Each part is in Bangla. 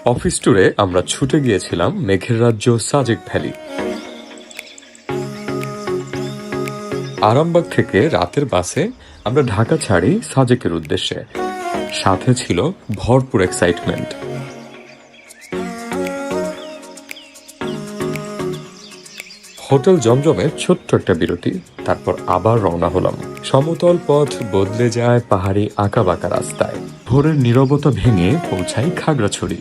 অফিস ট্যুরে আমরা ছুটে গিয়েছিলাম মেঘের রাজ্য সাজেক ভ্যালি। আরামবাগ থেকে রাতের বাসে আমরা ঢাকা ছাড়ি সাজেকের উদ্দেশ্যে। সাথে ছিল ভরপুর এক্সাইটমেন্ট। হোটেল জমজমে ছোট্ট একটা বিরতি, তারপর আবার রওনা হলাম। সমতল পথ বদলে যায় পাহাড়ি আঁকাবাঁকা রাস্তায়। ভোরের নীরবতা ভেঙে পৌঁছাই খাগড়াছড়ি।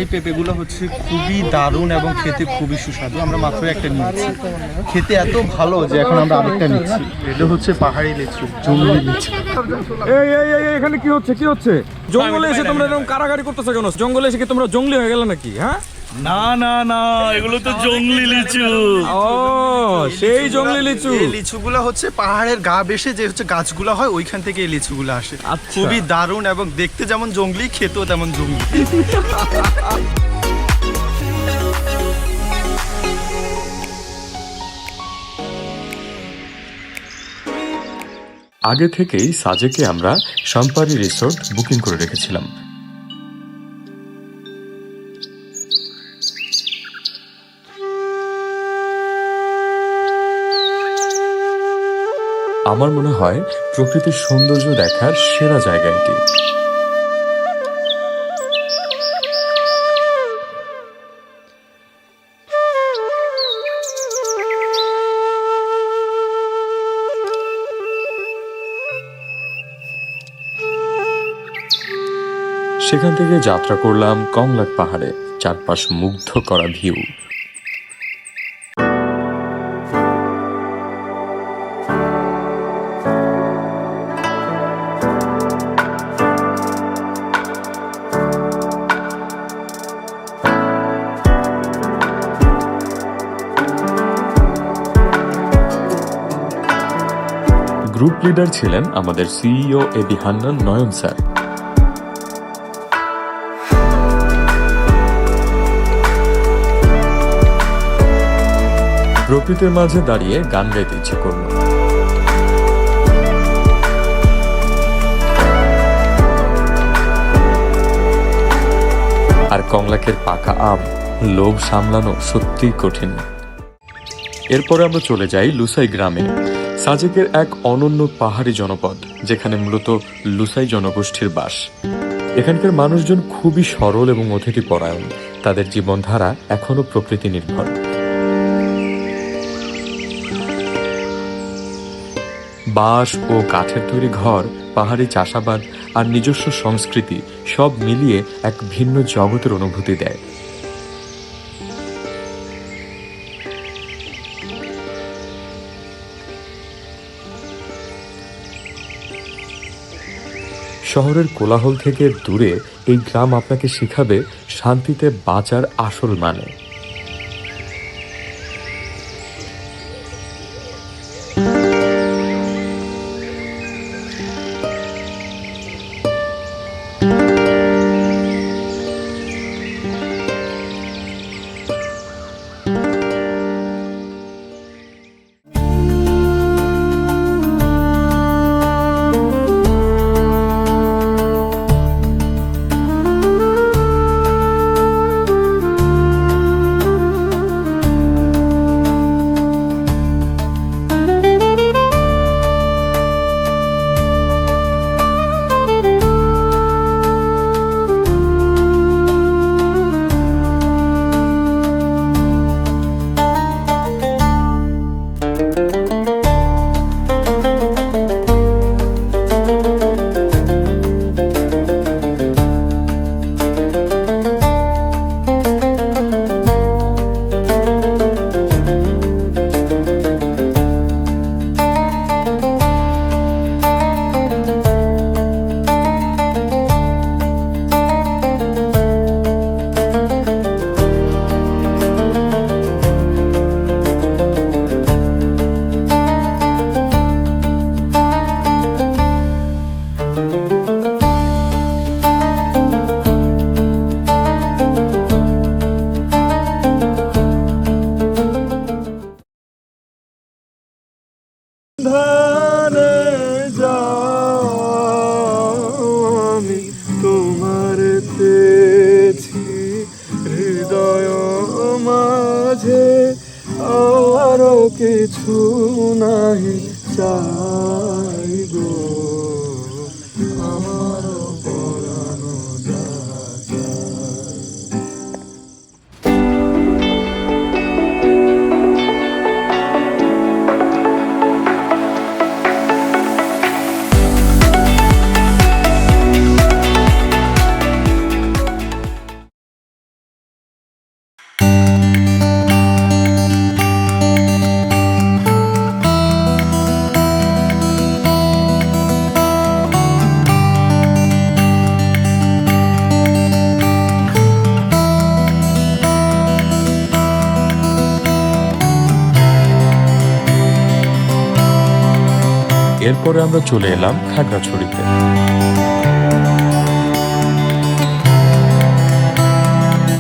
এই পেঁপেগুলো হচ্ছে খুবই দারুণ এবং খেতে খুবই সুস্বাদু। আমরা মাত্র একটা নিয়েছি, খেতে এত ভালো যে এখন আমরা আরেকটা নিচ্ছি। এটা হচ্ছে পাহাড়ি লিচু, জঙ্গলি লিচু। এখানে কি হচ্ছে? জঙ্গলে এসে তোমরা এরকম কারাগারি করতেছো কেন? জঙ্গলে এসে কি তোমরা জঙ্গলি হয়ে গেলে নাকি? হ্যাঁ, না এগুলো তো জঙ্গলি লিচু। ও সেই জঙ্গলি লিচু। এই লিচুগুলো হচ্ছে পাহাড়ের গা বেশে যে হচ্ছে গাছগুলো হয়, ওইখান থেকে এই লিচুগুলো আসে। আচ্ছা। খুবই দারুণ এবং দেখতে যেমন জঙ্গলি, খেতেও তেমন জঙ্গলি। আগে থেকেই সাজেকে আমরা সাম্পারি রিসোর্ট বুকিং করে রেখেছিলাম। আমার মনে হয় প্রকৃতির সৌন্দর্য দেখার সেরা জায়গা এটি। সেখান থেকে যাত্রা করলাম কংলাক পাহাড়ে। চারপাশ মুগ্ধ করা ভিউ। গ্রুপ লিডার ছিলেন আমাদের সিইও এবি হান্নান নয়ন স্যার। প্রকৃতির মাঝে দাঁড়িয়ে গান গাইতে ইচ্ছে করল। আর কংলাকের পাকা আম, লোভ সামলানো সত্যিই কঠিন। এরপরে আমরা চলে যাই লুসাই গ্রামে, সাজেকের এক অনন্য পাহাড়ি জনপদ, যেখানে মূলত লুসাই জনগোষ্ঠীর বাস। এখানকার মানুষজন খুবই সরল এবং অতিথিপরায়ণ। তাদের জীবনধারা এখনো প্রকৃতি নির্ভর। বাঁশ ও কাঠের তৈরি ঘর, পাহাড়ি চাষাবাদ আর নিজস্ব সংস্কৃতি সব মিলিয়ে এক ভিন্ন জগতের অনুভূতি দেয়। শহরের কোলাহল থেকে দূরে এই গ্রাম আপনাকে শেখাবে শান্তিতে বাঁচার আসল মানে। এরপরে আমরা চলে এলাম খাগড়াছড়িতে।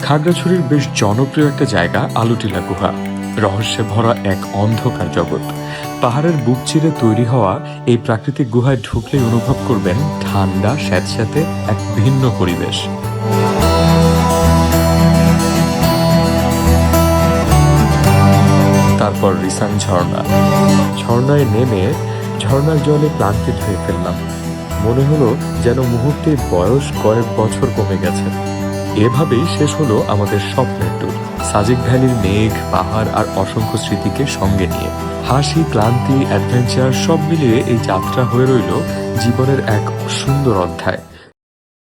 খাগড়াছড়ির বেশ জনপ্রিয় একটা জায়গা আলুটিলা গুহা, রহস্যে ভরা এক অন্ধকার জগৎ। পাহাড়ের বুক চিরে তৈরি হওয়া এই প্রাকৃতিক গুহায় ঢুকলেই অনুভব করবেন ঠান্ডা স্যাঁতস্যাঁতে এক ভিন্ন পরিবেশ। তারপর রিসাং ঝর্ণা। ঝর্ণায় নেমে ঝর্ণার জলে ক্লান্তি ধুয়ে ফেললাম। মনে হলো যেন মুহূর্তে বয়স কয়েক বছর কমে গেছে। এভাবেই শেষ হলো আমাদের স্বপ্নের ট্যুর, সাজেক ভ্যালির মেঘ, পাহাড় আর অসংখ্য স্মৃতিকে সঙ্গে নিয়ে। হাসি, ক্লান্তি, অ্যাডভেঞ্চার সব মিলিয়ে এই যাত্রা হয়ে রইল জীবনের এক সুন্দর অধ্যায়।